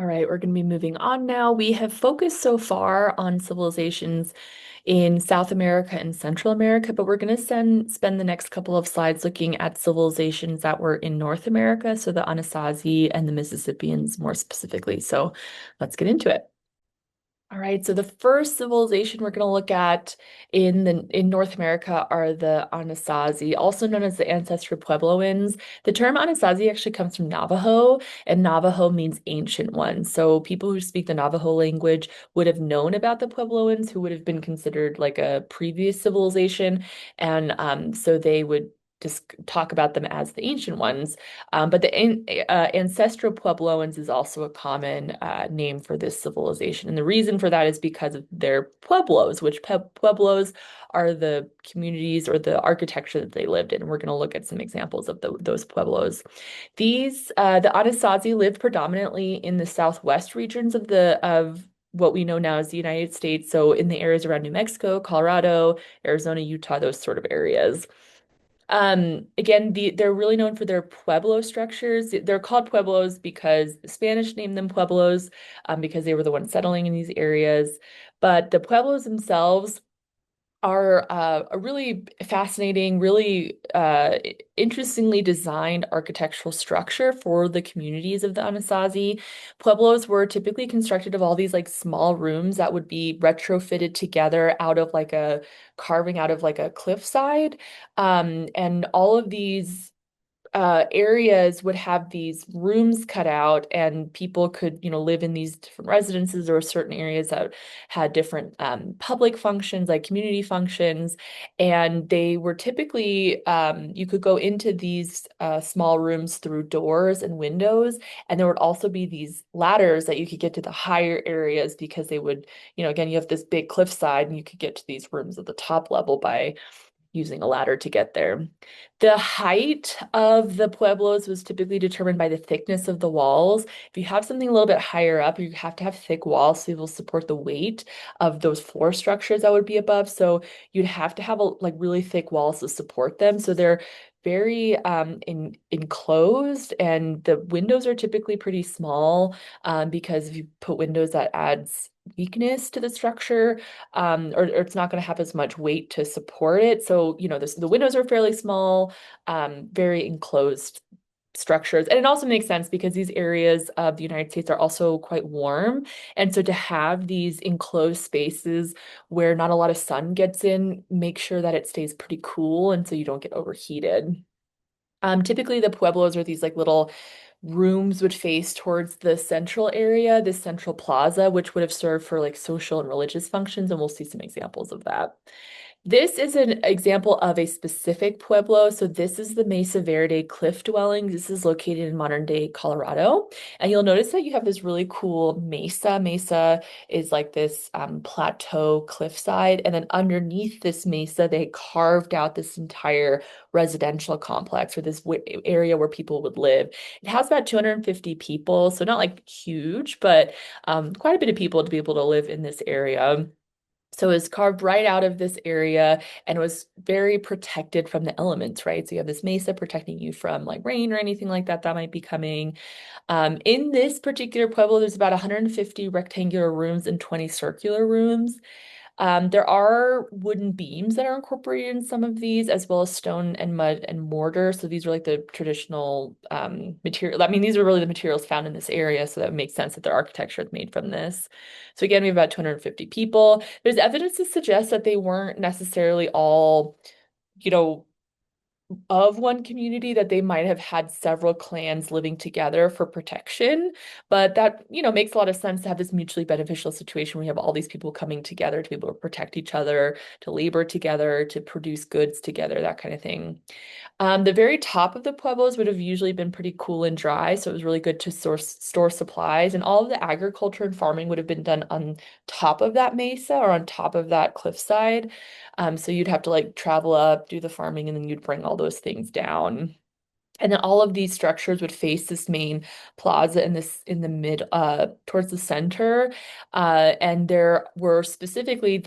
All right, we're going to be moving on now. We have focused so far on civilizations in South America and Central America, but we're going to spend the next couple of slides looking at civilizations that were in North America, so the Anasazi and the Mississippians more specifically. So let's get into it. All right, so the first civilization we're going to look at in North America are the Anasazi, also known as the ancestral Puebloans. The term Anasazi actually comes from Navajo, and Navajo means ancient one. So people who speak the Navajo language would have known about the Puebloans, who would have been considered like a previous civilization, and so they would just talk about them as the ancient ones. But the ancestral Puebloans is also a common name for this civilization. And the reason for that is because of their pueblos, which pueblos are the communities or the architecture that they lived in. We're going to look at some examples of those pueblos. The Anasazi lived predominantly in the southwest regions of what we know now as the United States. So in the areas around New Mexico, Colorado, Arizona, Utah, those sort of areas. Again, they're really known for their pueblo structures. They're called pueblos because the Spanish named them pueblos, because they were the ones settling in these areas. But the pueblos themselves are a really fascinating, really interestingly designed architectural structure for the communities of the Anasazi. Pueblos were typically constructed of all these like small rooms that would be retrofitted together out of like a carving out of like a cliffside. And all of these areas would have these rooms cut out and people could, live in these different residences or certain areas that had different public functions, like community functions. And they were typically, you could go into these small rooms through doors and windows. And there would also be these ladders that you could get to the higher areas because they would, again, you have this big cliffside and you could get to these rooms at the top level by using a ladder to get there. The height of the pueblos was typically determined by the thickness of the walls. If you have something a little bit higher up, you have to have thick walls so it will support the weight of those floor structures that would be above. So you'd have to have like really thick walls to support them. So they're very enclosed, and the windows are typically pretty small because if you put windows, that adds weakness to the structure, or it's not going to have as much weight to support it. So, the windows are fairly small, very enclosed structures. And it also makes sense because these areas of the United States are also quite warm. And so to have these enclosed spaces where not a lot of sun gets in, make sure that it stays pretty cool and so you don't get overheated. Typically, the pueblos are these like little rooms would face towards the central area, this central plaza, which would have served for like social and religious functions, and we'll see some examples of that. This is an example of a specific pueblo. So this is the Mesa Verde cliff dwelling. This is located in modern day Colorado. And you'll notice that you have this really cool mesa. Mesa is like this plateau cliffside. And then underneath this mesa, they carved out this entire residential complex or this area where people would live. It has about 250 people, so not like huge, but quite a bit of people to be able to live in this area. So it was carved right out of this area and it was very protected from the elements, right? So you have this mesa protecting you from like rain or anything like that that might be coming. In this particular pueblo, there's about 150 rectangular rooms and 20 circular rooms. There are wooden beams that are incorporated in some of these, as well as stone and mud and mortar. So these are like the traditional material. I mean, these are really the materials found in this area, so that makes sense that their architecture is made from this. So again, we have about 250 people. There's evidence to suggest that they weren't necessarily all, you know, of one community, that they might have had several clans living together for protection. But that, makes a lot of sense to have this mutually beneficial situation where you have all these people coming together to be able to protect each other, to labor together, to produce goods together, that kind of thing. The very top of the pueblos would have usually been pretty cool and dry, so it was really good to store supplies, and all of the agriculture and farming would have been done on top of that mesa or on top of that cliffside. So you'd have to like travel up, do the farming, and then you'd bring all those things down. And then all of these structures would face this main plaza in the mid towards the center. And there were specifically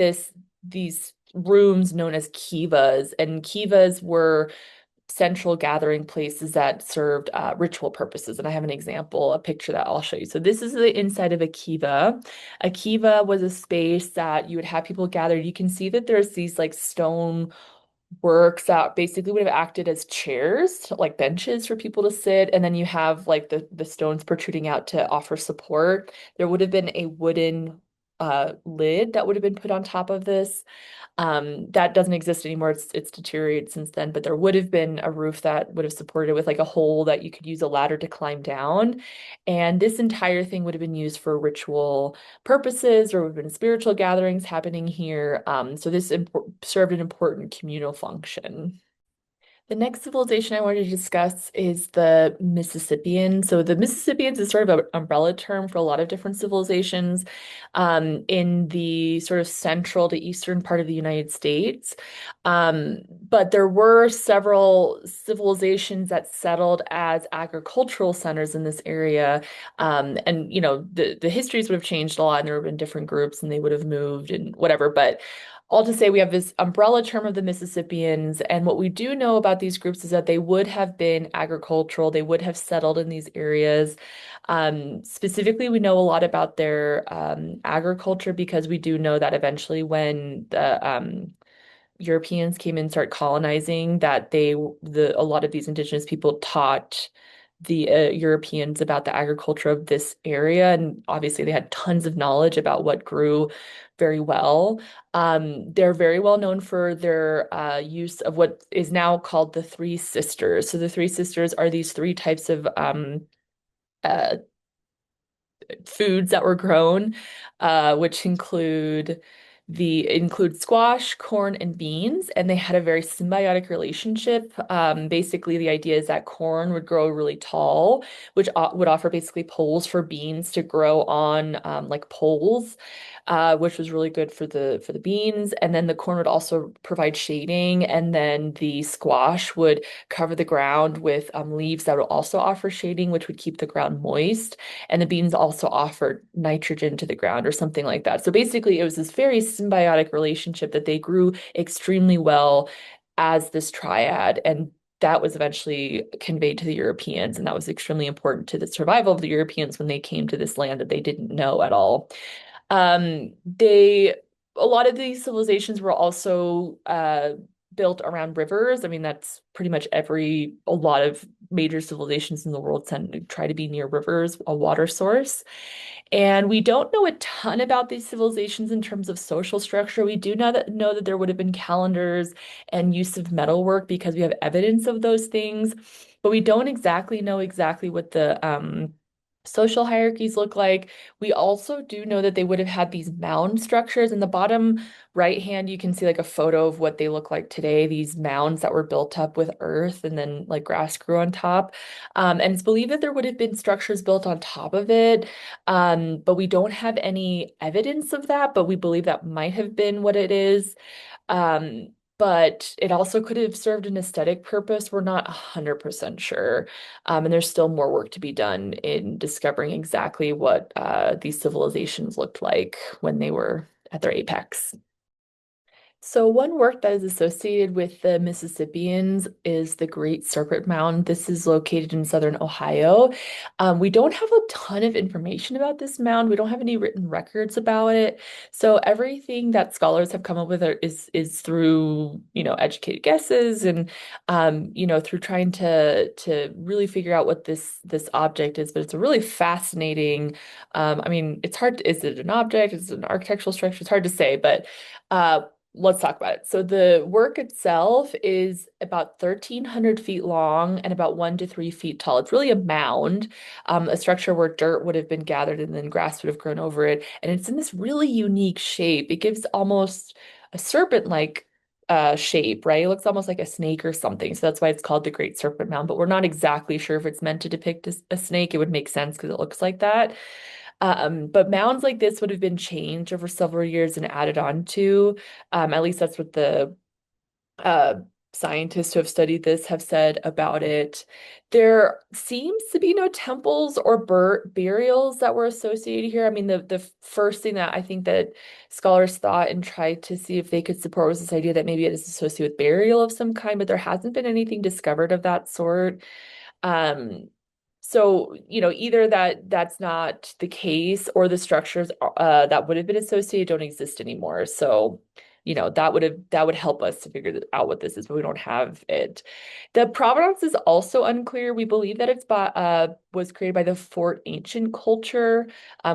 these rooms known as kivas, and kivas were central gathering places that served ritual purposes. And I have an example, a picture that I'll show you. So this is the inside of a kiva. A kiva was a space that you would have people gathered. You can see that there's these like stone works that basically would have acted as chairs, like benches for people to sit, and then you have like the stones protruding out to offer support. There would have been a wooden lid that would have been put on top of this. That doesn't exist anymore. It's deteriorated since then, but there would have been a roof that would have supported with like a hole that you could use a ladder to climb down. And this entire thing would have been used for ritual purposes or would have been spiritual gatherings happening here. So this served an important communal function. The next civilization I wanted to discuss is the Mississippians. So the Mississippians is sort of an umbrella term for a lot of different civilizations in the sort of central to eastern part of the United States. But there were several civilizations that settled as agricultural centers in this area. And the histories would have changed a lot, and there would have been different groups, and they would have moved and whatever. But all to say, we have this umbrella term of the Mississippians, and what we do know about these groups is that they would have been agricultural, they would have settled in these areas. Specifically, we know a lot about their agriculture because we do know that eventually, when the Europeans came in and started colonizing, that a lot of these indigenous people taught the Europeans about the agriculture of this area, and obviously they had tons of knowledge about what grew very well. They're very well known for their use of what is now called the Three Sisters. So the Three Sisters are these three types of uh, foods that were grown, which include squash, corn, and beans, and they had a very symbiotic relationship. Basically, the idea is that corn would grow really tall, which would offer basically poles for beans to grow on, like poles, which was really good for the beans. And then the corn would also provide shading, and then the squash would cover the ground with leaves that would also offer shading, which would keep the ground moist. And the beans also offered nitrogen to the ground or something like that. So basically, it was this very symbiotic relationship that they grew extremely well as this triad. And that was eventually conveyed to the Europeans. And that was extremely important to the survival of the Europeans when they came to this land that they didn't know at all. A lot of these civilizations were also built around rivers. I mean, that's pretty much a lot of major civilizations in the world tend to try to be near rivers, a water source. And we don't know a ton about these civilizations in terms of social structure. We do know that there would have been calendars and use of metalwork because we have evidence of those things, but we don't exactly know exactly what the social hierarchies look like. We also do know that they would have had these mound structures. In the bottom right hand, you can see like a photo of what they look like today, these mounds that were built up with earth and then like grass grew on top. And it's believed that there would have been structures built on top of it. But we don't have any evidence of that, but we believe that might have been what it is. Um, but it also could have served an aesthetic purpose. We're not 100% sure. And there's still more work to be done in discovering exactly what these civilizations looked like when they were at their apex. So one work that is associated with the Mississippians is the Great Serpent Mound. This is located in southern Ohio. We don't have a ton of information about this mound. We don't have any written records about it. So everything that scholars have come up with is through, educated guesses and through trying to really figure out what this object is. But it's a really fascinating, I mean, it's hard, is it an object? Is it an architectural structure? It's hard to say, but uh let's talk about it. So the work itself is about 1,300 feet long and about 1 to 3 feet tall. It's really a mound, a structure where dirt would have been gathered and then grass would have grown over it. And it's in this really unique shape. It gives almost a serpent-like shape, right? It looks almost like a snake or something. So that's why it's called the Great Serpent Mound. But we're not exactly sure if it's meant to depict a snake. It would make sense because it looks like that. But mounds like this would have been changed over several years and added on to. At least that's what the uh, scientists who have studied this have said about it. There seems to be no temples or burials that were associated here. I mean, the first thing that I think that scholars thought and tried to see if they could support was this idea that maybe it is associated with burial of some kind, but there hasn't been anything discovered of that sort. Um, so, either that's not the case or the structures that would have been associated don't exist anymore. So, that would help us to figure out what this is, but we don't have it. The provenance is also unclear. We believe that was created by the Fort Ancient culture,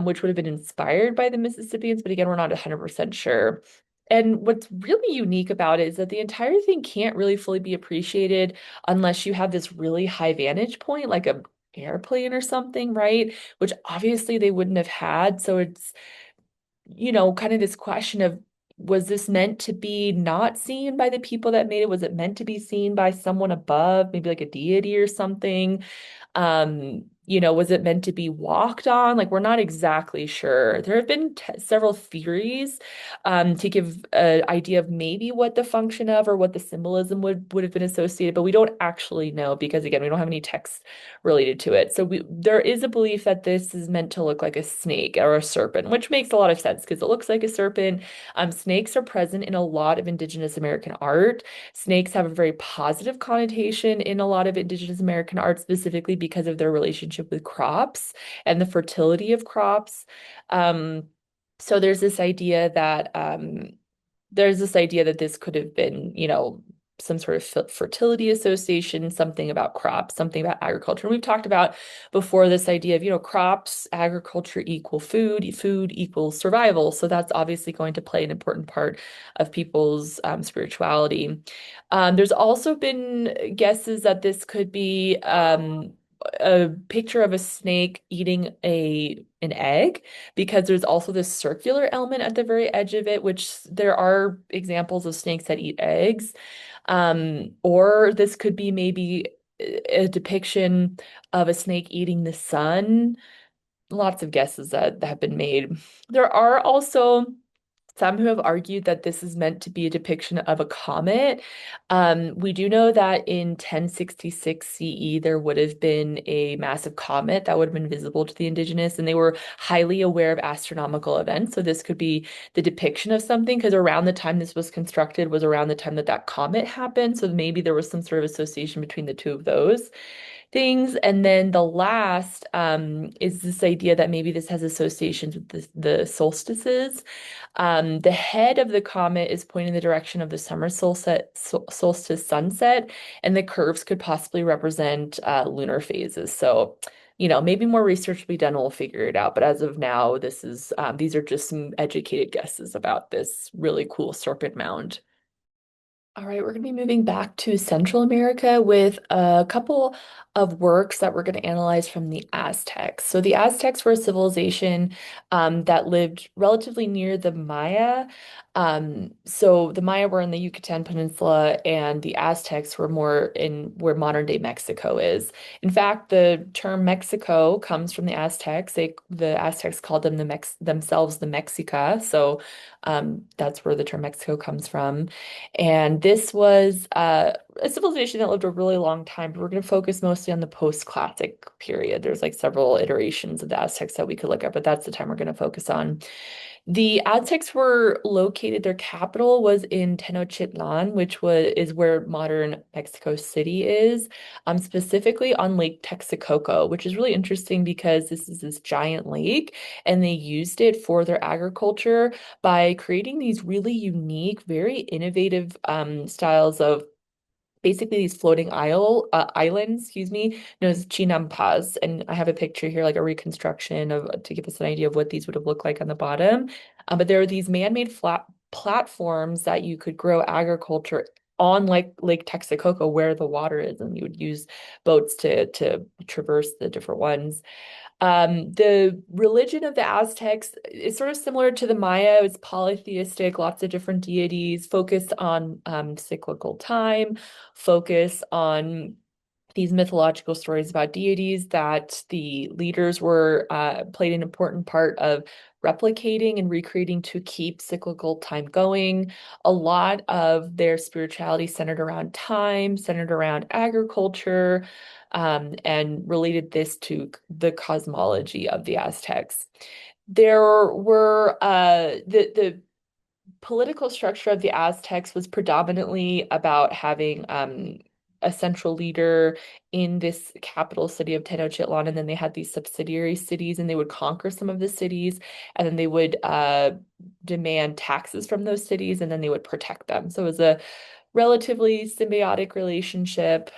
which would have been inspired by the Mississippians, but again, we're not 100% sure. And what's really unique about it is that the entire thing can't really fully be appreciated unless you have this really high vantage point, like a airplane or something, right? Which obviously they wouldn't have had. So it's, kind of this question of, was this meant to be not seen by the people that made it? Was it meant to be seen by someone above, maybe like a deity or something? Was it meant to be walked on? Like, we're not exactly sure. There have been several theories to give an idea of maybe what the function of or what the symbolism would have been associated, but we don't actually know because again, we don't have any text related to it. So there is a belief that this is meant to look like a snake or a serpent, which makes a lot of sense because it looks like a serpent. Snakes are present in a lot of Indigenous American art. Snakes have a very positive connotation in a lot of Indigenous American art, specifically because of their relationship with crops and the fertility of crops. Um, so there's this idea that this could have been, some sort of fertility association, something about crops, something about agriculture. And we've talked about before this idea of, crops, agriculture equal food, food equals survival. So that's obviously going to play an important part of people's spirituality. There's also been guesses that this could be a picture of a snake eating an egg because there's also this circular element at the very edge of it, which there are examples of snakes that eat eggs. Or this could be maybe a depiction of a snake eating the sun. Lots of guesses that have been made. There are also some who have argued that this is meant to be a depiction of a comet. We do know that in 1066 CE, there would have been a massive comet that would have been visible to the indigenous, and they were highly aware of astronomical events. So this could be the depiction of something, because around the time this was constructed was around the time that that comet happened. So maybe there was some sort of association between the two of those things. And then the last is this idea that maybe this has associations with the solstices. The head of the comet is pointing in the direction of the summer solstice sunset, and the curves could possibly represent lunar phases. So, maybe more research will be done and we'll figure it out. But as of now, these are just some educated guesses about this really cool serpent mound. All right, we're going to be moving back to Central America with a couple of works that we're going to analyze from the Aztecs. So the Aztecs were a civilization that lived relatively near the Maya. So the Maya were in the Yucatan Peninsula, and the Aztecs were more in where modern day Mexico is. In fact, the term Mexico comes from the Aztecs. The Aztecs called themselves the Mexica. So that's where the term Mexico comes from. And this was a civilization that lived a really long time, but we're going to focus mostly on the post-classic period. There's like several iterations of the Aztecs that we could look at, but that's the time we're going to focus on. The Aztecs were located, their capital was in Tenochtitlan, which is where modern Mexico City is, specifically on Lake Texcoco, which is really interesting because this is this giant lake, and they used it for their agriculture by creating these really unique, very innovative styles of basically these floating islands, excuse me, known as chinampas. And I have a picture here, like a reconstruction of to give us an idea of what these would have looked like on the bottom. But there are these man-made flat platforms that you could grow agriculture on, like Lake Texcoco, where the water is, and you would use boats to traverse the different ones. The religion of the Aztecs is sort of similar to the Maya. It's polytheistic, lots of different deities, focused on cyclical time, focus on these mythological stories about deities that the leaders were played an important part of replicating and recreating to keep cyclical time going. A lot of their spirituality centered around time, centered around agriculture, and related this to the cosmology of the Aztecs. There were the political structure of the Aztecs was predominantly about having a central leader in this capital city of Tenochtitlan, and then they had these subsidiary cities, and they would conquer some of the cities, and then they would demand taxes from those cities, and then they would protect them. So it was a relatively symbiotic relationship.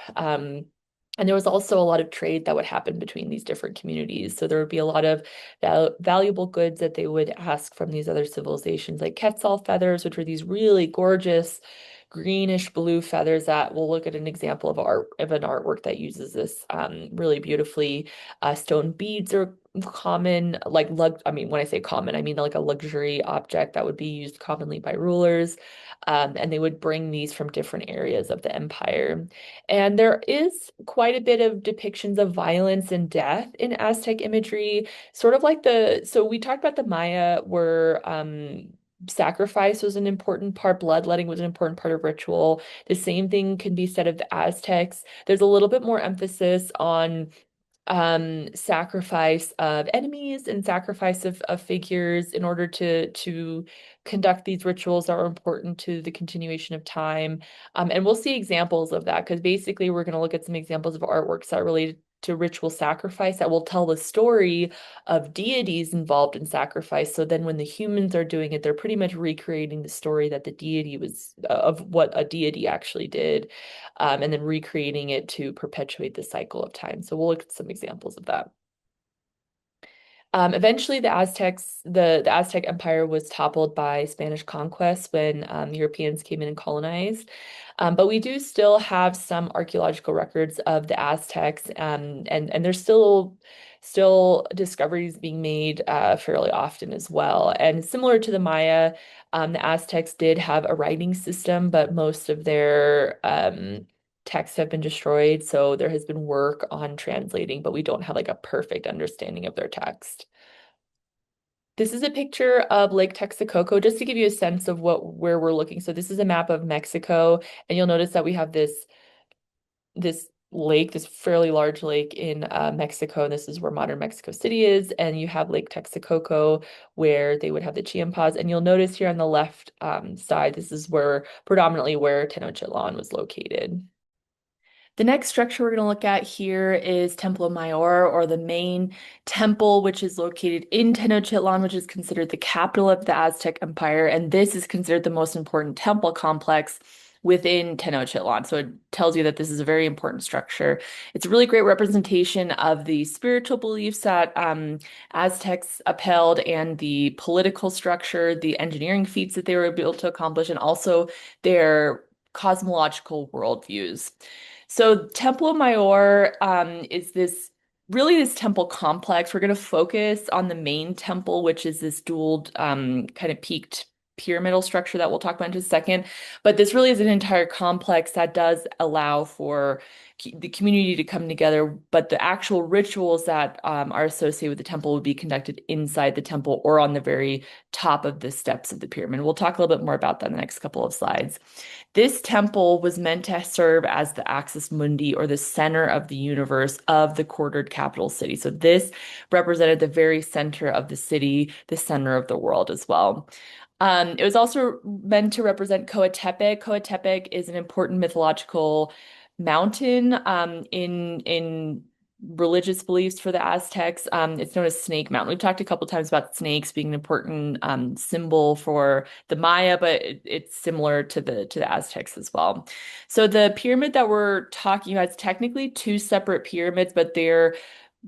And there was also a lot of trade that would happen between these different communities. So there would be a lot of valuable goods that they would ask from these other civilizations, like Quetzal feathers, which were these really gorgeous greenish blue feathers that we'll look at an example of an artwork that uses this really beautifully. Stone beads are common, I mean, when I say common, I mean like a luxury object that would be used commonly by rulers. And they would bring these from different areas of the empire. And there is quite a bit of depictions of violence and death in Aztec imagery, sort of like so we talked about the Maya where sacrifice was an important part, bloodletting was an important part of ritual. The same thing can be said of the Aztecs. There's a little bit more emphasis on sacrifice of enemies and sacrifice of figures in order to conduct these rituals that are important to the continuation of time. And we'll see examples of that because basically we're going to look at some examples of artworks that are related to ritual sacrifice that will tell the story of deities involved in sacrifice. So then when the humans are doing it, they're pretty much recreating the story that the deity was of what a deity actually did, and then recreating it to perpetuate the cycle of time. So we'll look at some examples of that. Eventually, the Aztec Empire was toppled by Spanish conquest when Europeans came in and colonized. But we do still have some archaeological records of the Aztecs, and there's still discoveries being made fairly often as well. And similar to the Maya, the Aztecs did have a writing system, but most of their texts have been destroyed. So there has been work on translating, but we don't have like a perfect understanding of their text. This is a picture of Lake Texcoco, just to give you a sense of where we're looking. So this is a map of Mexico, and you'll notice that we have this lake, this fairly large lake in Mexico. And this is where modern Mexico City is, and you have Lake Texcoco, where they would have the Chiapas. And you'll notice here on the left side, this is predominantly where Tenochtitlan was located. The next structure we're going to look at here is Templo Mayor, or the main temple, which is located in Tenochtitlan, which is considered the capital of the Aztec Empire. And this is considered the most important temple complex within Tenochtitlan. So it tells you that this is a very important structure. It's a really great representation of the spiritual beliefs that Aztecs upheld and the political structure, the engineering feats that they were able to accomplish, and also their cosmological worldviews. So Templo Mayor is this temple complex. We're going to focus on the main temple, which is this dual kind of peaked pyramidal structure that we'll talk about in just a second. But this really is an entire complex that does allow for the community to come together, but the actual rituals that are associated with the temple would be conducted inside the temple or on the very top of the steps of the pyramid. We'll talk a little bit more about that in the next couple of slides. This temple was meant to serve as the axis mundi, or the center of the universe of the quartered capital city. So this represented the very center of the city, the center of the world as well. It was also meant to represent Coatepec. Coatepec is an important mythological mountain in religious beliefs for the Aztecs. It's known as Snake Mountain. We've talked a couple times about snakes being an important symbol for the Maya, but it's similar to the Aztecs as well. So the pyramid that we're talking about is technically two separate pyramids, but they're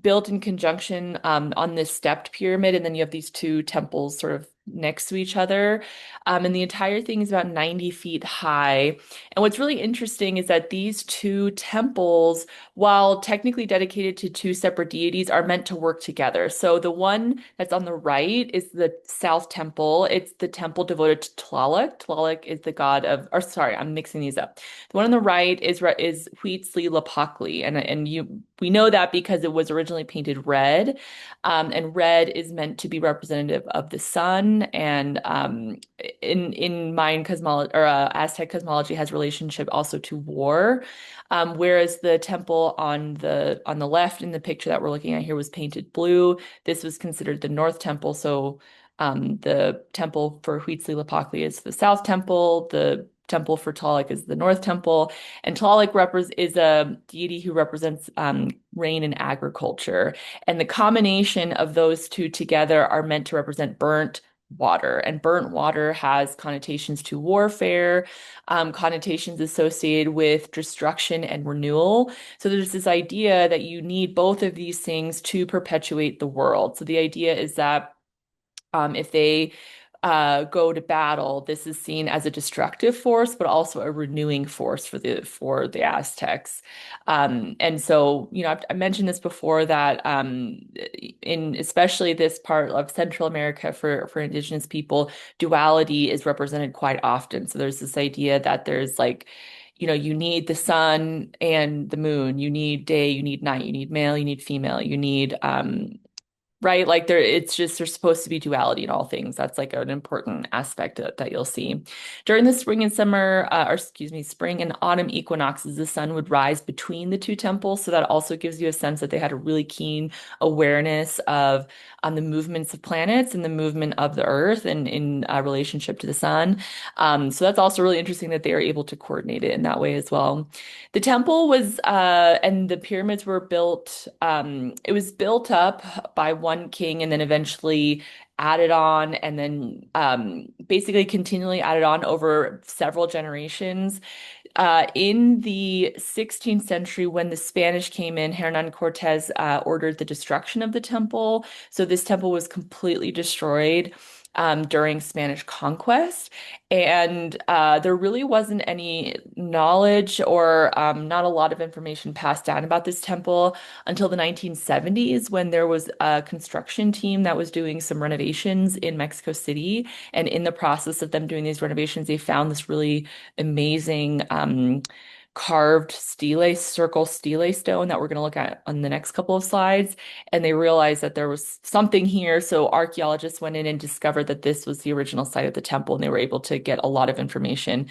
built in conjunction on this stepped pyramid, and then you have these two temples sort of next to each other. And the entire thing is about 90 feet high. And what's really interesting is that these two temples, while technically dedicated to two separate deities, are meant to work together. So the one that's on the right is the South Temple. It's the temple devoted to Tlaloc. Tlaloc is the god of, or sorry, I'm mixing these up. The one on the right is Huitzilihuachtli, and we know that because it was originally painted red, and red is meant to be representative of the sun, and in Mayan cosmology or Aztec cosmology has relationship also to war. Whereas the temple on the left in the picture that we're looking at here was painted blue. This was considered the North Temple, so the temple for Huitzilihuachtli is the South Temple. The temple for Tlaloc is the North Temple, and Tlaloc is a deity who represents rain and agriculture. And the combination of those two together are meant to represent burnt water. And burnt water has connotations to warfare, connotations associated with destruction and renewal. So there's this idea that you need both of these things to perpetuate the world. So the idea is that if they go to battle, this is seen as a destructive force, but also a renewing force for the Aztecs. And so, I mentioned this before that in especially this part of Central America for Indigenous people, duality is represented quite often. So there's this idea that there's like, you need the sun and the moon, you need day, you need night, you need male, you need female, you need right? Like there's supposed to be duality in all things. That's like an important aspect that you'll see. During the spring and summer, or excuse me, spring and autumn equinoxes, the sun would rise between the two temples. So that also gives you a sense that they had a really keen awareness of the movements of planets and the movement of the earth and in relationship to the sun. So that's also really interesting that they are able to coordinate it in that way as well. The temple was, and the pyramids were built, it was built up by one king and then eventually added on and then basically continually added on over several generations. In the 16th century, when the Spanish came in, Hernan Cortez ordered the destruction of the temple. So this temple was completely destroyed during Spanish conquest. And there really wasn't any knowledge or not a lot of information passed down about this temple until the 1970s, when there was a construction team that was doing some renovations in Mexico City. And in the process of them doing these renovations, they found this really amazing carved circle stele stone that we're going to look at on the next couple of slides. And they realized that there was something here. So archaeologists went in and discovered that this was the original site of the temple, and they were able to get a lot of information.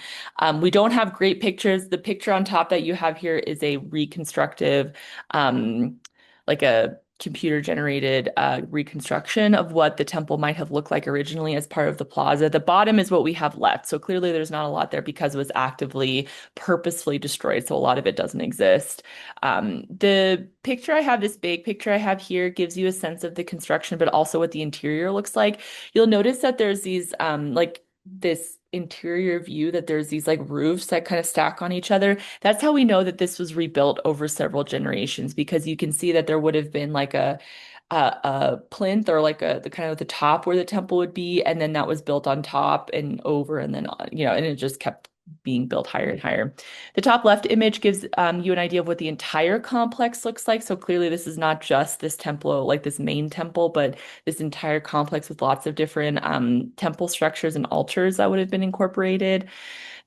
We don't have great pictures. The picture on top that you have here is a reconstructive, like a computer generated reconstruction of what the temple might have looked like originally as part of the plaza. The bottom is what we have left. So clearly there's not a lot there because it was actively, purposefully destroyed. So a lot of it doesn't exist. The picture I have, this big picture I have here, gives you a sense of the construction, but also what the interior looks like. You'll notice that there's these like this interior view, that there's these like roofs that kind of stack on each other. That's how we know that this was rebuilt over several generations, because you can see that there would have been like a plinth or like the kind of the top where the temple would be, and then that was built on top and over, and then and it just kept being built higher and higher. The top left image gives you an idea of what the entire complex looks like. So clearly this is not just this temple, like this main temple, but this entire complex with lots of different temple structures and altars that would have been incorporated.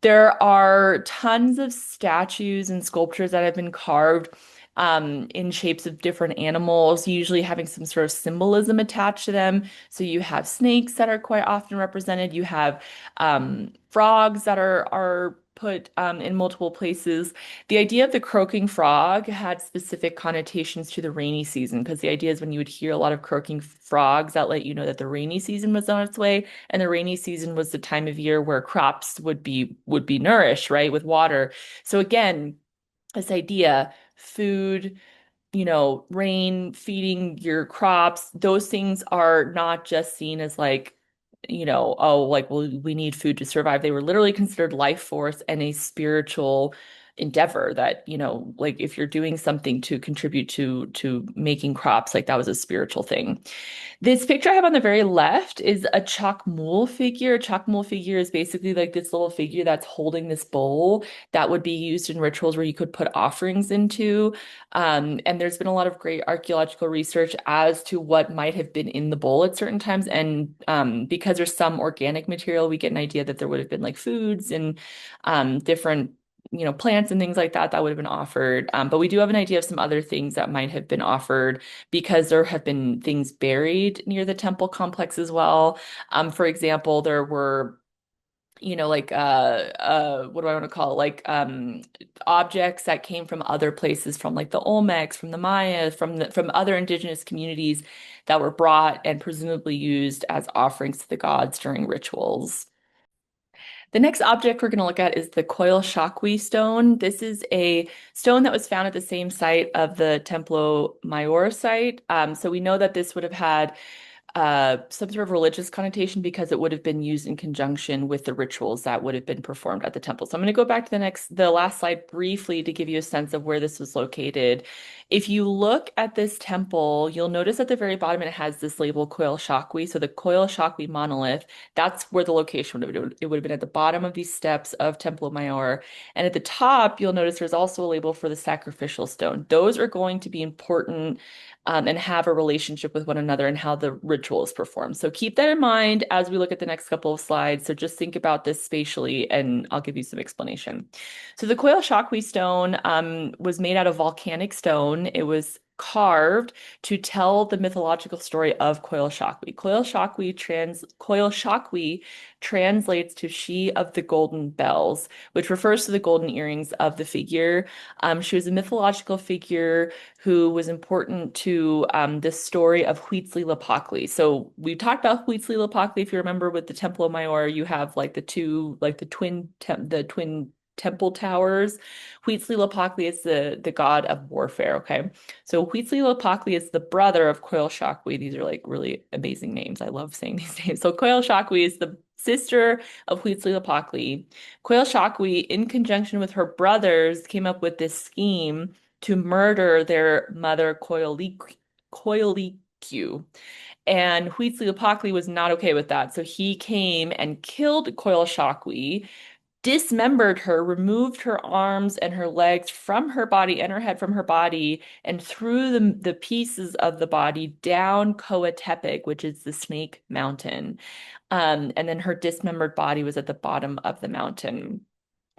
There are tons of statues and sculptures that have been carved in shapes of different animals, usually having some sort of symbolism attached to them. So you have snakes that are quite often represented. You have frogs that are put in multiple places. The idea of the croaking frog had specific connotations to the rainy season, because the idea is when you would hear a lot of croaking frogs, that let you know that the rainy season was on its way, and the rainy season was the time of year where crops would be nourished, right, with water. So again, this idea, food, rain, feeding your crops, those things are not just seen as like, oh, like, well, we need food to survive. They were literally considered life force and a spiritual endeavor that, like if you're doing something to contribute to making crops, like that was a spiritual thing. This picture I have on the very left is a Chakmul figure. A Chakmul figure is basically like this little figure that's holding this bowl that would be used in rituals where you could put offerings into. And there's been a lot of great archaeological research as to what might have been in the bowl at certain times. And because there's some organic material, we get an idea that there would have been like foods and different plants and things like that that would have been offered. But we do have an idea of some other things that might have been offered because there have been things buried near the temple complex as well. For example, there were like what do I want to call it? Like objects that came from other places, from like the Olmecs, from the Mayas, from other indigenous communities that were brought and presumably used as offerings to the gods during rituals. The next object we're going to look at is the Coil Shakwi stone. This is a stone that was found at the same site of the Templo Mayor site. So we know that this would have had some sort of religious connotation because it would have been used in conjunction with the rituals that would have been performed at the temple. So I'm going to go back to the last slide briefly to give you a sense of where this was located. If you look at this temple, you'll notice at the very bottom it has this label Coil Shakwi. So the Coil Shakwi monolith, that's where the location would have been. It would have been at the bottom of these steps of Templo Mayor. And at the top, you'll notice there's also a label for the sacrificial stone. Those are going to be important and have a relationship with one another and how the ritual is performed. So keep that in mind as we look at the next couple of slides. So just think about this spatially, and I'll give you some explanation. So the Coil Shakwi stone was made out of volcanic stone. It was carved to tell the mythological story of Coil Shakwi. Coil Shakwi translates to She of the Golden Bells, which refers to the golden earrings of the figure. She was a mythological figure who was important to the story of Huitzilihuachtli. So we talked about Huitzilihuachtli. If you remember, with the Templo Mayor, you have like the twin temple towers. Huitzilihuachtli is the god of warfare. Okay, so Huitzilihuachtli is the brother of Coil Shakwi. These are like really amazing names. I love saying these names. So Coil Shakwi is the sister of Huitzilihuachtli. Coil Shakwi, in conjunction with her brothers, came up with this scheme to murder their mother, Coilikyu. And Huitzilihuachtli was not okay with that. So he came and killed Coil Shakwi, dismembered her, removed her arms and her legs from her body and her head from her body, and threw the pieces of the body down Koa Tepec, which is the Snake Mountain. And then her dismembered body was at the bottom of the mountain.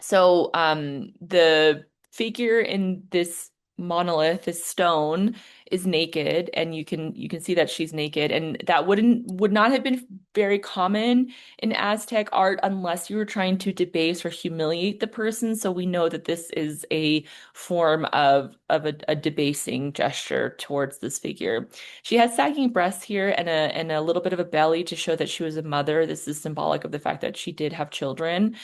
So the figure in this monolith, this stone, is naked, and you can see that she's naked, and that would not have been very common in Aztec art unless you were trying to debase or humiliate the person. So we know that this is a form of a debasing gesture towards this figure. She has sagging breasts here and a little bit of a belly to show that she was a mother. This is symbolic of the fact that she did have children.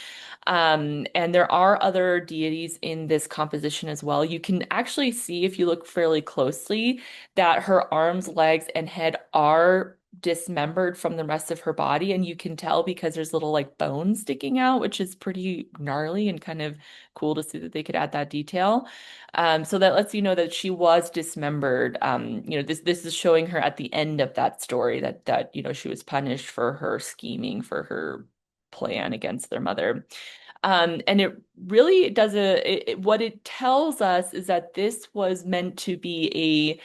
And there are other deities in this composition as well. You can actually see, if you look fairly closely, that her arms, legs, and head are dismembered from the rest of her body. And you can tell because there's little like bones sticking out, which is pretty gnarly and kind of cool to see that they could add that detail. So that lets you know that she was dismembered. This is showing her at the end of that story that she was punished for her scheming, for her plan against their mother. And it really does what it tells us is that this was meant to be a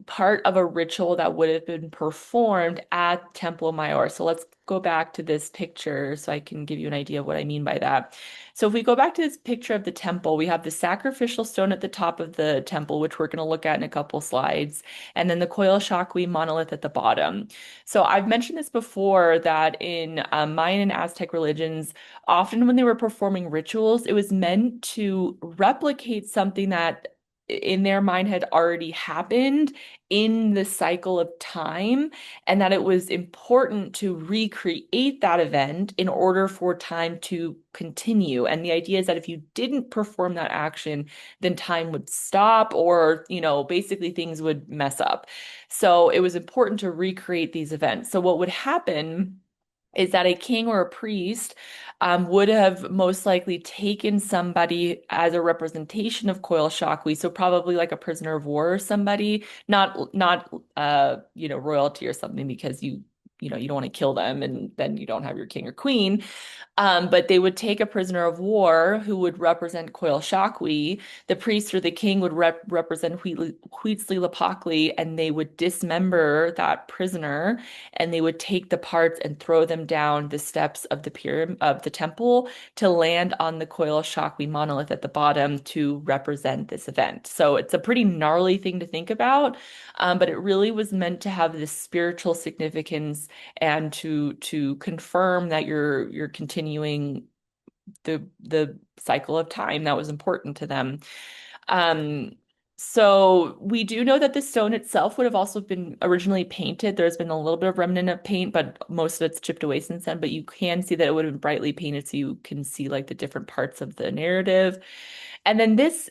part of a ritual that would have been performed at Templo Mayor. So let's go back to this picture so I can give you an idea of what I mean by that. So if we go back to this picture of the temple, we have the sacrificial stone at the top of the temple, which we're going to look at in a couple slides, and then the Coil Shakwi monolith at the bottom. So I've mentioned this before that in Mayan and Aztec religions, often when they were performing rituals, it was meant to replicate something that in their mind had already happened in the cycle of time, and that it was important to recreate that event in order for time to continue. And the idea is that if you didn't perform that action, then time would stop, or, basically things would mess up. So it was important to recreate these events. So what would happen is that a king or a priest would have most likely taken somebody as a representation of Coil Shockley, so probably like a prisoner of war or somebody, not royalty or something because you don't want to kill them and then you don't have your king or queen. But they would take a prisoner of war who would represent Coil Shockley. The priest or the king would represent Huitzli and they would dismember that prisoner and they would take the parts and throw them down the steps of the pyramid of the temple to land on the Coil Shockley monolith at the bottom to represent this event. So it's a pretty gnarly thing to think about, but it really was meant to have this spiritual significance and to confirm that you're continuing the cycle of time that was important to them. Um, so we do know that the stone itself would have also been originally painted. There's been a little bit of remnant of paint, but most of it's chipped away since then. But you can see that it would have been brightly painted, so you can see like the different parts of the narrative. And then this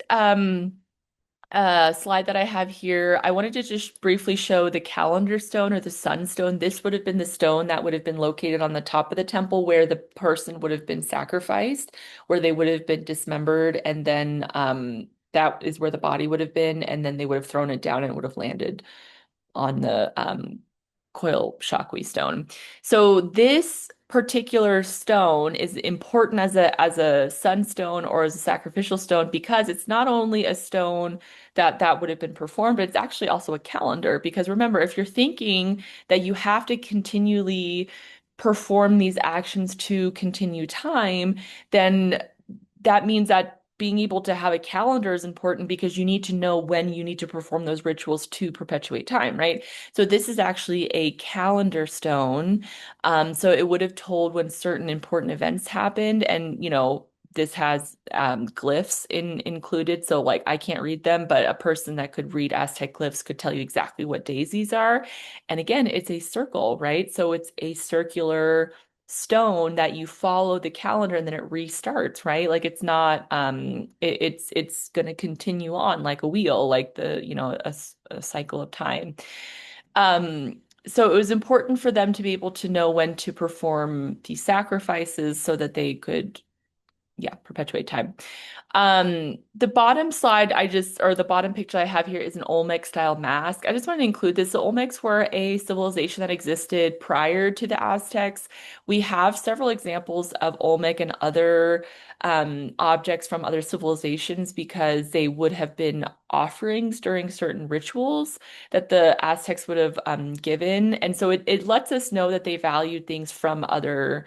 slide that I have here, I wanted to just briefly show the calendar stone or the sunstone. This would have been the stone that would have been located on the top of the temple where the person would have been sacrificed, where they would have been dismembered, and then that is where the body would have been, and then they would have thrown it down and it would have landed on the coil shockwave stone. So this particular stone is important as a sunstone or as a sacrificial stone because it's not only a stone that would have been performed, but it's actually also a calendar. Because remember, if you're thinking that you have to continually perform these actions to continue time, then that means that being able to have a calendar is important because you need to know when you need to perform those rituals to perpetuate time, right? So this is actually a calendar stone. So it would have told when certain important events happened, and this has glyphs included. So like I can't read them, but a person that could read Aztec glyphs could tell you exactly what days these are. And again, it's a circle, right? So it's a circular stone that you follow the calendar and then it restarts, right? Like it's not it's going to continue on like a wheel, like a cycle of time. So it was important for them to be able to know when to perform these sacrifices so that they could, yeah, perpetuate time. The bottom slide or the bottom picture I have here is an Olmec style mask. I just wanted to include this. The Olmecs were a civilization that existed prior to the Aztecs. We have several examples of Olmec and other objects from other civilizations because they would have been offerings during certain rituals that the Aztecs would have given. And so it lets us know that they valued things from other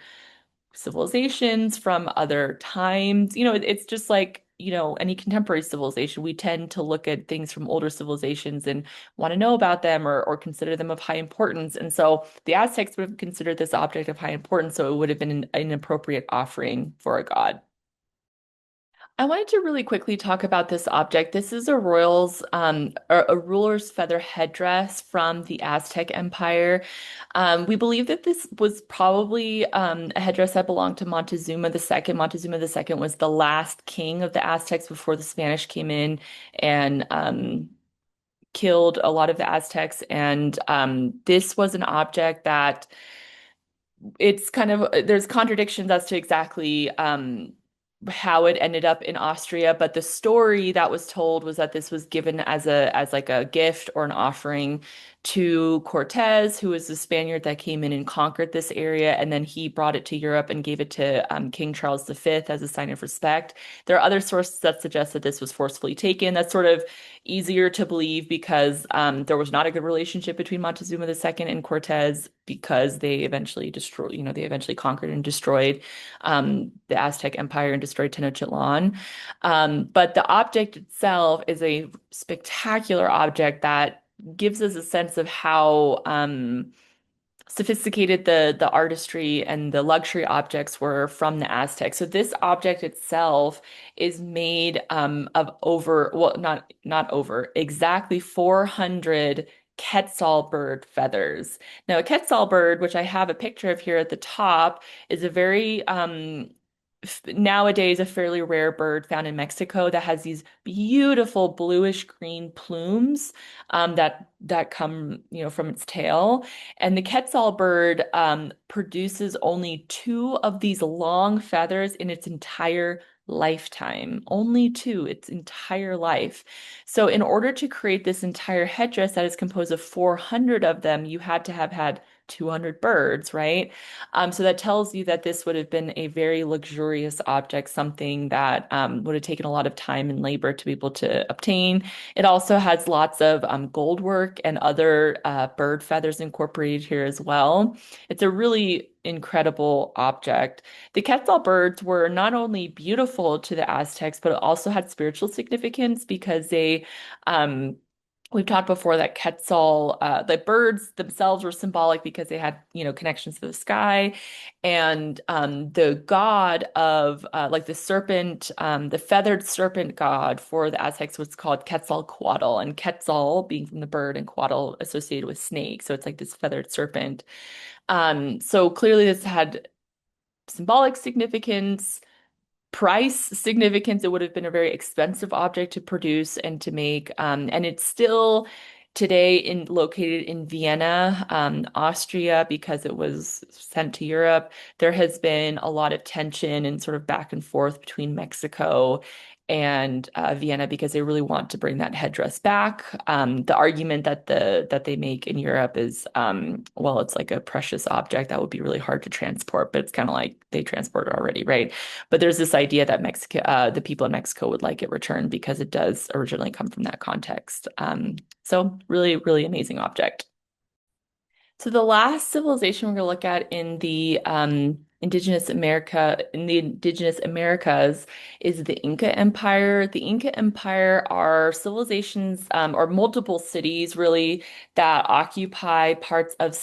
civilizations from other times. It's just like, any contemporary civilization. We tend to look at things from older civilizations and want to know about them or consider them of high importance. And so the Aztecs would have considered this object of high importance, so it would have been an appropriate offering for a god. I wanted to really quickly talk about this object. This is a ruler's feather headdress from the Aztec Empire. We believe that this was probably a headdress that belonged to Montezuma II. Montezuma II was the last king of the Aztecs before the Spanish came in and killed a lot of the Aztecs. And this was an object that it's kind of there's contradictions as to exactly how it ended up in Austria, but the story that was told was that this was given as like a gift or an offering to Cortez, who was the Spaniard that came in and conquered this area, and then he brought it to Europe and gave it to King Charles V as a sign of respect. There are other sources that suggest that this was forcefully taken. That's sort of easier to believe because there was not a good relationship between Montezuma II and Cortez because they eventually conquered and destroyed the Aztec Empire and destroyed Tenochtitlan. But the object itself is a spectacular object that gives us a sense of how sophisticated the artistry and the luxury objects were from the Aztecs. So this object itself is made of well, not over, exactly 400 Quetzal bird feathers. Now, a Quetzal bird, which I have a picture of here at the top, is a very nowadays a fairly rare bird found in Mexico that has these beautiful bluish green plumes that come, from its tail. And the Quetzal bird produces only two of these long feathers in its entire lifetime. Only two, its entire life. So in order to create this entire headdress that is composed of 400 of them, you had to have had 200 birds, right? So that tells you that this would have been a very luxurious object, something that would have taken a lot of time and labor to be able to obtain. It also has lots of gold work and other bird feathers incorporated here as well. It's a really incredible object. The Quetzal birds were not only beautiful to the Aztecs, but it also had spiritual significance because um, we've talked before that Quetzal, the birds themselves were symbolic because they had, connections to the sky. And the god of, like the serpent, the feathered serpent god for the Aztecs was called Quetzalcoatl. And Quetzal being from the bird and Coatl associated with snake. So it's like this feathered serpent. So clearly this had symbolic significance, price significance. It would have been a very expensive object to produce and to make. And it's still today located in Vienna, Austria, because it was sent to Europe. There has been a lot of tension and sort of back and forth between Mexico and Vienna because they really want to bring that headdress back. The argument that they make in Europe is, well, it's like a precious object that would be really hard to transport, but it's kind of like they transport it already, right? But there's this idea that the people in Mexico would like it returned because it does originally come from that context. So really, really amazing object. So the last civilization we're going to look at in the Indigenous Americas is the Inca Empire. The Inca Empire are civilizations or multiple cities really that occupy parts of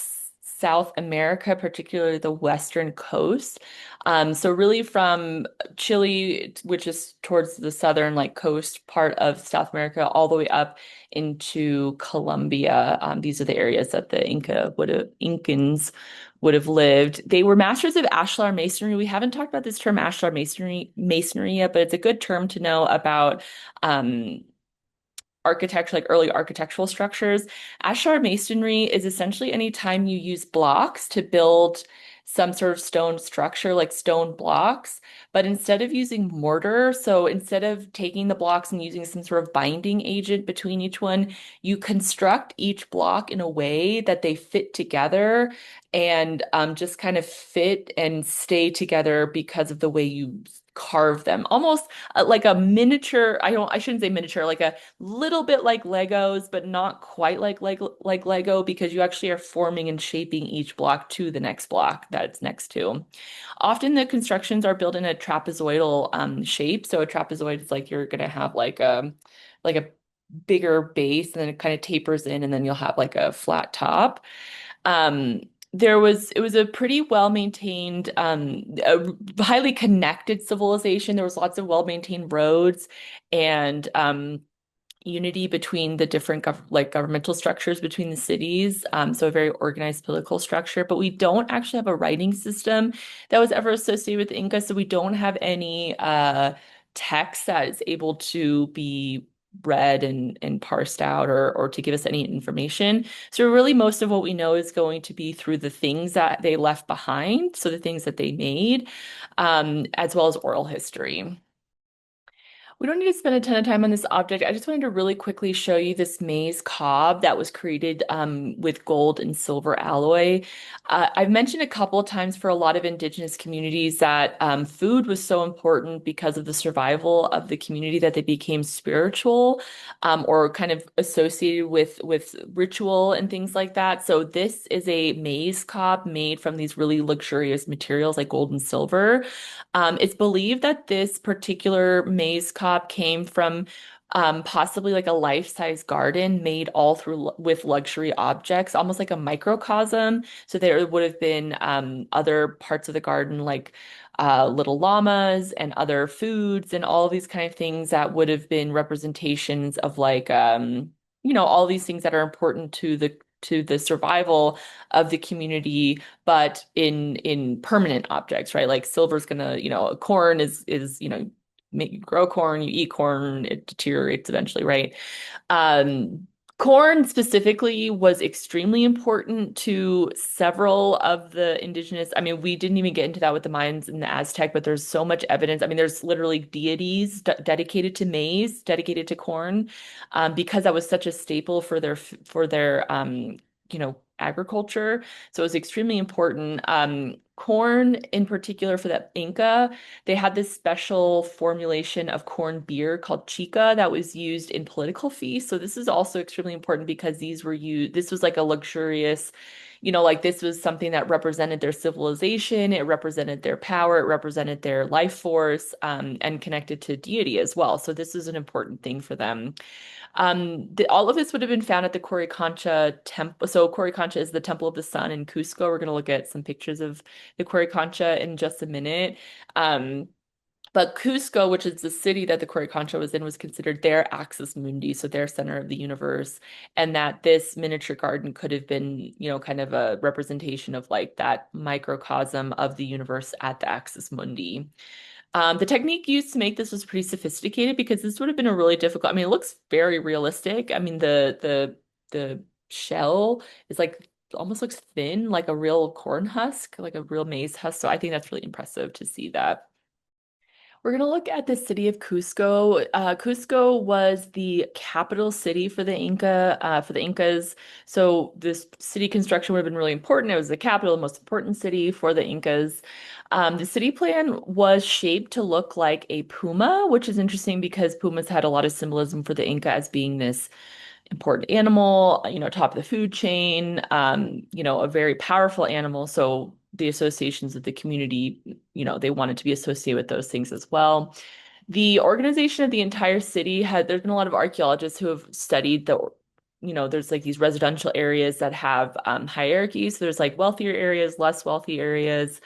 South America, particularly the western coast. So really from Chile, which is towards the southern like coast part of South America, all the way up into Colombia. These are the areas that the Incans would have lived. They were masters of ashlar masonry. We haven't talked about this term ashlar masonry yet, but it's a good term to know about architecture, like early architectural structures. Ashlar masonry is essentially any time you use blocks to build some sort of stone structure, like stone blocks, but instead of using mortar, so instead of taking the blocks and using some sort of binding agent between each one, you construct each block in a way that they fit together and just kind of fit and stay together because of the way you carve them. Almost like a miniature, I shouldn't say miniature, like a little bit like Legos, but not quite like Lego because you actually are forming and shaping each block to the next block that it's next to. Often the constructions are built in a trapezoidal shape. So a trapezoid is like you're gonna have like a bigger base and then it kind of tapers in and then you'll have like a flat top. Um, it was a pretty well-maintained, a highly connected civilization. There was lots of well-maintained roads and unity between the different governmental structures between the cities. So a very organized political structure, but we don't actually have a writing system that was ever associated with the Inca. So we don't have any text that is able to be read and parsed out or to give us any information. So really most of what we know is going to be through the things that they left behind, so the things that they made, as well as oral history. We don't need to spend a ton of time on this object. I just wanted to really quickly show you this maize cob that was created with gold and silver alloy. I've mentioned a couple of times for a lot of indigenous communities that food was so important because of the survival of the community that they became spiritual or kind of associated with ritual and things like that. So this is a maize cob made from these really luxurious materials like gold and silver. It's believed that this particular maize cob came from possibly like a life-size garden made all through with luxury objects, almost like a microcosm. So there would have been other parts of the garden like little llamas and other foods and all these kind of things that would have been representations of like all these things that are important to to the survival of the community, but in permanent objects, right? Like silver's gonna, corn is, you grow corn, you eat corn, it deteriorates eventually, right? Um, Corn specifically was extremely important to several of the indigenous. I mean, we didn't even get into that with the Mayans and the Aztec, but there's so much evidence. I mean, there's literally deities dedicated to maize, dedicated to corn, because that was such a staple for their agriculture. So it was extremely important. Corn, in particular, for the Inca. They had this special formulation of corn beer called chica that was used in political feasts. So this is also extremely important because these were used, this was like a luxurious, like this was something that represented their civilization, it represented their power, it represented their life force, and connected to deity as well. So this is an important thing for them. All of this would have been found at the Coricancha temple. So Coricancha is the Temple of the Sun in Cusco. We're going to look at some pictures of the Coricancha in just a minute. Um, but Cusco, which is the city that the Coricancha was in, was considered their axis mundi, so their center of the universe, and that this miniature garden could have been, kind of a representation of like that microcosm of the universe at the axis mundi. The technique used to make this was pretty sophisticated because this would have been a really difficult. I mean, it looks very realistic. I mean, the shell is like almost looks thin, like a real corn husk, like a real maize husk. So I think that's really impressive to see that. We're going to look at the city of Cusco. Cusco was the capital city for the for the Incas. So this city construction would have been really important. It was the capital, the most important city for the Incas. The city plan was shaped to look like a puma, which is interesting because pumas had a lot of symbolism for the Inca as being this important animal, top of the food chain, a very powerful animal. So the associations of the community, they wanted to be associated with those things as well. The organization of the entire city there's been a lot of archaeologists who have studied there's like these residential areas that have hierarchies. So there's like wealthier areas, less wealthy areas.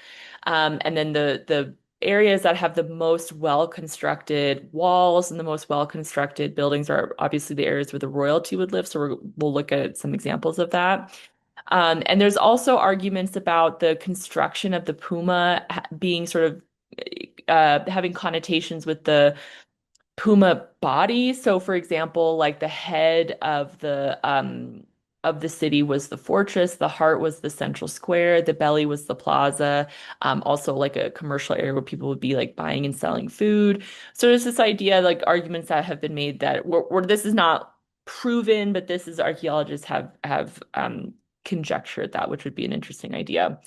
And then the areas that have the most well-constructed walls and the most well-constructed buildings are obviously the areas where the royalty would live. So we'll look at some examples of that. And there's also arguments about the construction of the Puma being sort of having connotations with the Puma body. So for example, like the head of the city was the fortress, the heart was the central square, the belly was the plaza, also like a commercial area where people would be like buying and selling food. So there's this idea, like arguments that have been made that where this is not proven, but this is archaeologists have conjectured that, which would be an interesting idea.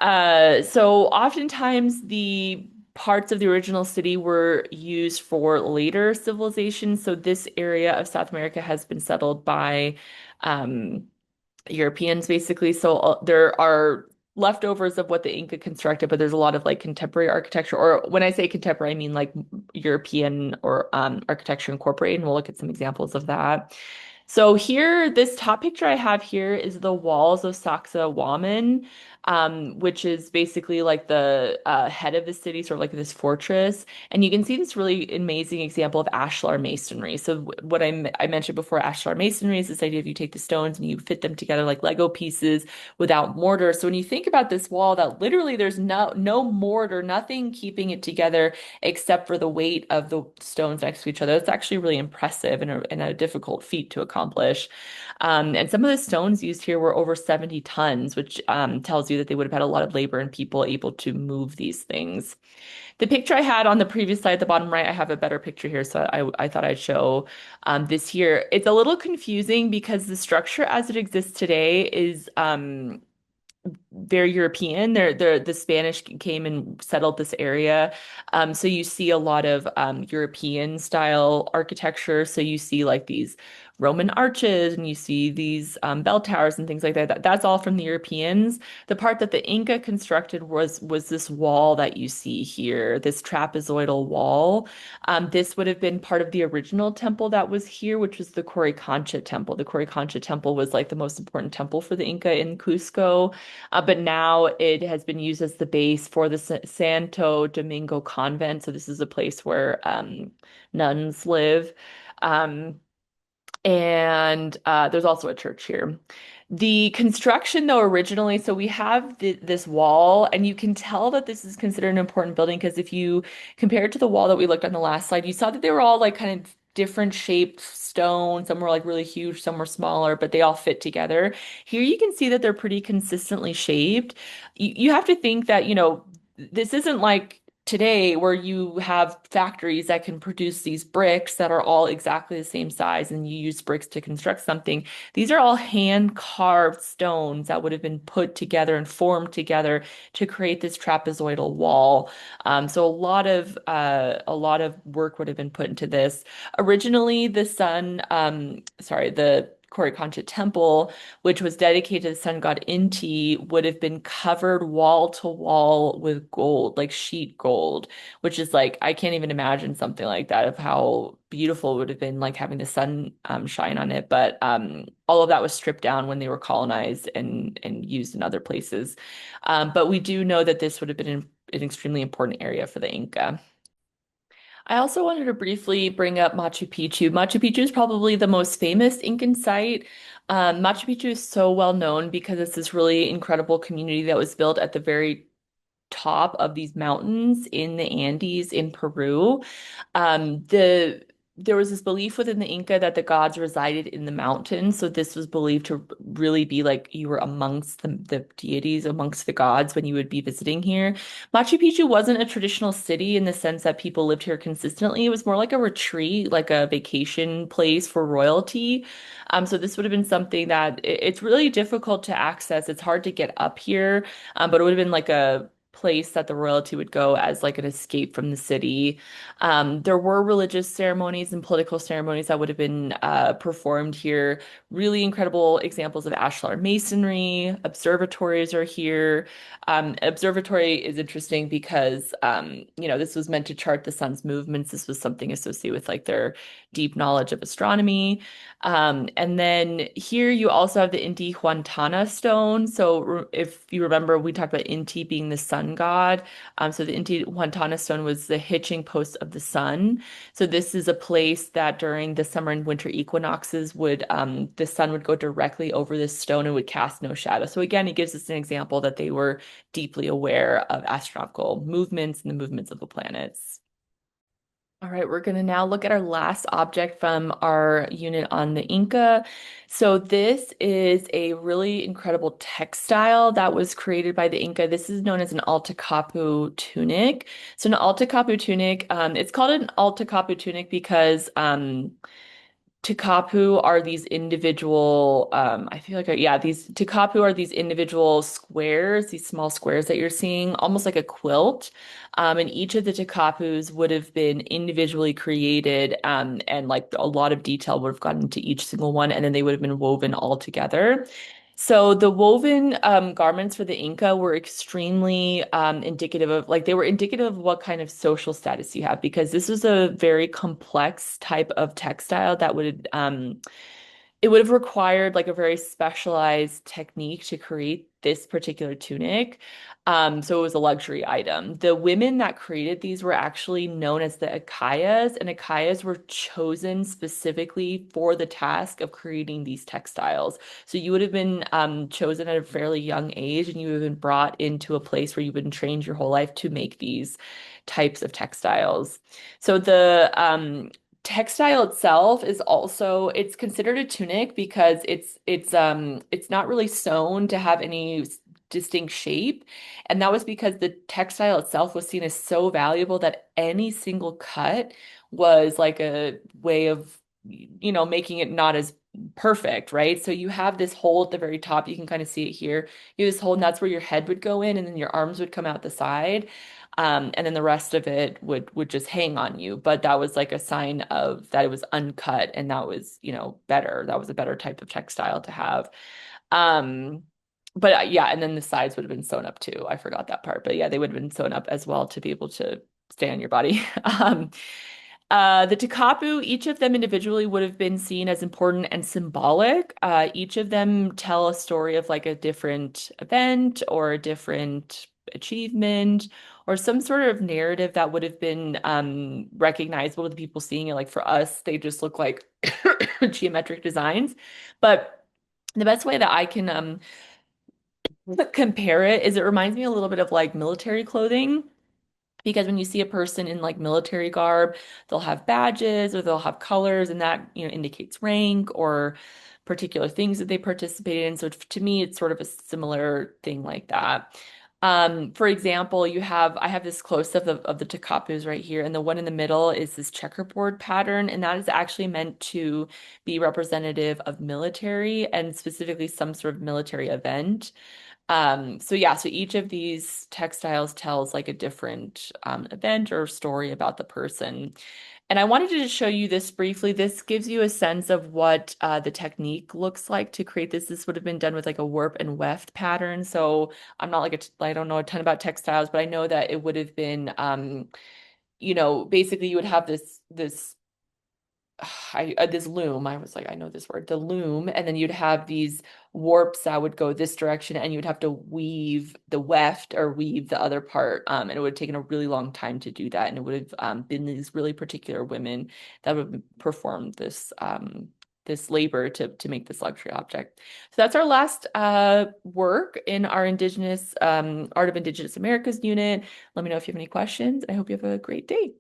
So oftentimes the parts of the original city were used for later civilizations. So this area of South America has been settled by um, Europeans, basically. So there are leftovers of what the Inca constructed, but there's a lot of like contemporary architecture, or when I say contemporary, I mean like European or architecture incorporated, and we'll look at some examples of that. So here, this top picture I have here is the walls of Sacsayhuaman, which is basically like the head of the city, sort of like this fortress. And you can see this really amazing example of ashlar masonry. So what I mentioned before, ashlar masonry is this idea of you take the stones and you fit them together like Lego pieces without mortar. So when you think about this wall, that literally there's no mortar, nothing keeping it together except for the weight of the stones next to each other. It's actually really impressive and a difficult feat to accomplish. And some of the stones used here were over 70 tons, which tells you that they would have had a lot of labor and people able to move these things. The picture I had on the previous slide at the bottom right, I have a better picture here, so I thought I'd show this here. It's a little confusing because the structure as it exists today is very European. The Spanish came and settled this area. So you see a lot of European style architecture. So you see like these Roman arches and you see these bell towers and things like that. That's all from the Europeans. The part that the Inca constructed was this wall that you see here, this trapezoidal wall. This would have been part of the original temple that was here, which was the Coricancha temple. The Coricancha temple was like the most important temple for the Inca in Cusco. But now it has been used as the base for the Santo Domingo convent. So this is a place where nuns live. Um, and there's also a church here. The construction, though, originally, so we have this wall, and you can tell that this is considered an important building because if you compare it to the wall that we looked on the last slide, you saw that they were all like kind of different shaped stone. Some were like really huge, some were smaller, but they all fit together. Here you can see that they're pretty consistently shaped. You have to think that, this isn't like today where you have factories that can produce these bricks that are all exactly the same size and you use bricks to construct something. These are all hand carved stones that would have been put together and formed together to create this trapezoidal wall. So a lot of work would have been put into this. Originally, the Coricancha temple, which was dedicated to the sun god Inti, would have been covered wall to wall with gold, like sheet gold, which is like I can't even imagine something like that of how beautiful it would have been, like having the sun shine on it. But all of that was stripped down when they were colonized and used in other places. But we do know that this would have been an extremely important area for the Inca. I also wanted to briefly bring up Machu Picchu. Machu Picchu is probably the most famous Incan site. Machu Picchu is so well known because it's this really incredible community that was built at the very top of these mountains in the Andes in Peru. There was this belief within the Inca that the gods resided in the mountains, so this was believed to really be like you were amongst the deities, amongst the gods when you would be visiting here. Machu Picchu wasn't a traditional city in the sense that people lived here consistently. It was more like a retreat, like a vacation place for royalty. So this would have been something that it's really difficult to access. It's hard to get up here, but it would have been like a place that the royalty would go as like an escape from the city. There were religious ceremonies and political ceremonies that would have been performed here. Really incredible examples of ashlar masonry. Observatories are here. Observatory is interesting because this was meant to chart the sun's movements. This was something associated with like their deep knowledge of astronomy. And then here you also have the Inti Huantana stone. So if you remember, we talked about Inti being the sun god. So the Inti Huantana stone was the hitching post of the sun. So this is a place that during the summer and winter equinoxes the sun would go directly over this stone and would cast no shadow. So again, it gives us an example that they were deeply aware of astronomical movements and the movements of the planets. All right, we're going to now look at our last object from our unit on the Inca. So this is a really incredible textile that was created by the Inca. This is known as an Altacapu tunic. So an Altacapu tunic, it's called an Altacapu tunic because Tikapu are these individual, I feel like, yeah, these Tikapu are these individual squares, these small squares that you're seeing, almost like a quilt. And each of the Tikapus would have been individually created, and like a lot of detail would have gone into each single one, and then they would have been woven all together. So the woven garments for the Inca were extremely indicative of, like, they were indicative of what kind of social status you have, because this was a very complex type of textile that it would have required like a very specialized technique to create this particular tunic. So it was a luxury item. The women that created these were actually known as the Akayas, and Akayas were chosen specifically for the task of creating these textiles. So you would have been chosen at a fairly young age, and you would have been brought into a place where you've been trained your whole life to make these types of textiles. So the textile itself is also, it's considered a tunic because it's not really sewn to have any distinct shape, and that was because the textile itself was seen as so valuable that any single cut was like a way of making it not as perfect, right? So you have this hole at the very top, you can kind of see it here. You have this hole, and that's where your head would go in, and then your arms would come out the side. And then the rest of it would just hang on you. But that was like a sign of that it was uncut, and that was, better. That was a better type of textile to have. Um, but yeah, and then the sides would have been sewn up too. I forgot that part. But yeah, they would have been sewn up as well to be able to stay on your body. The Tekapu, each of them individually would have been seen as important and symbolic. Each of them tell a story of like a different event or a different achievement or some sort of narrative that would have been recognizable to the people seeing it. Like for us, they just look like geometric designs. But The best way that I can compare it is it reminds me a little bit of like military clothing. Because when you see a person in like military garb, they'll have badges or they'll have colors, and that, indicates rank or particular things that they participated in. So to me, it's sort of a similar thing like that. For example, I have this close-up of the Takapus right here, and the one in the middle is this checkerboard pattern, and that is actually meant to be representative of military and specifically some sort of military event. So yeah, so each of these textiles tells like a different event or story about the person. And I wanted to just show you this briefly. This gives you a sense of what the technique looks like to create this. This would have been done with like a warp and weft pattern. So I'm not like I don't know a ton about textiles, but I know that it would have been, basically you would have this this loom. I was like, I know this word, the loom, and then you'd have these warps that would go this direction, and you'd have to weave the weft or weave the other part. And it would have taken a really long time to do that, and it would have been these really particular women that would perform this labor to make this luxury object. So that's our last work in our Indigenous Art of Indigenous Americas unit. Let me know if you have any questions. I hope you have a great day.